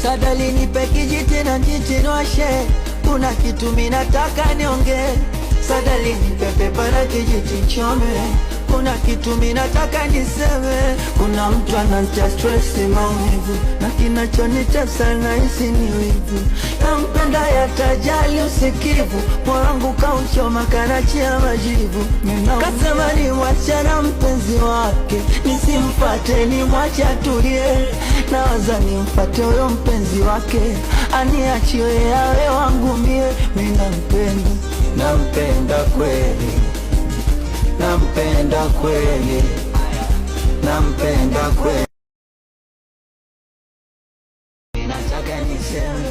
Sadali nipe kijiti na njitinoshe, kuna kitu minataka nionge. Sadali nipe pepa na kijiti nchome, kuna kitu minataka niseme. Kuna mtu ananitia stress maumivu, na kinachonitesa nahisi ni wivu. Nampenda yatajali usikivu, moyo wangu kauchoma kanachia majivu. Kasema ni wachana mpenzi wake, nisimfate ni mwache atulie. Nawaza nimfate huyo mpenzi wake, aniachie yawe wangu mie. Mimi nampenda, nampenda kweli, nampenda kweli, nampenda kweli. Nataka niseme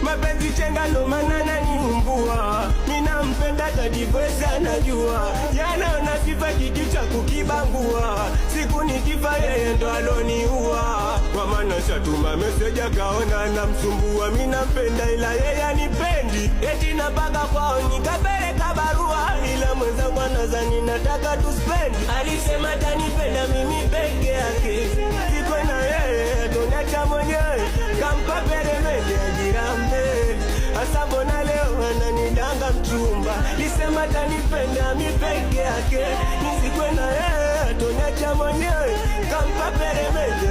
mapenzi chenga ndo maana naniumbua. Mina mpenda tadivweza najua, jana ona sifa kiki cha kukibangua. Siku nikifa yeye ndo aloniua, kwa maana shatuma meseja kaona na msumbua. Mina mpenda ila yeye anipendi, eti napaka kwao nikapeleka barua. Ila mwenzangu anazani nataka tuspendi, alisema tanipenda mimi peke yake. Sikwe na yeye tonacha mwenyewe, kampa peremende ajirambe. Asa mbona leo ananidanga mchumba, lisema tanipenda mi peke yake. Nisikwe na yeye tonacha mwenyewe, kampa peremende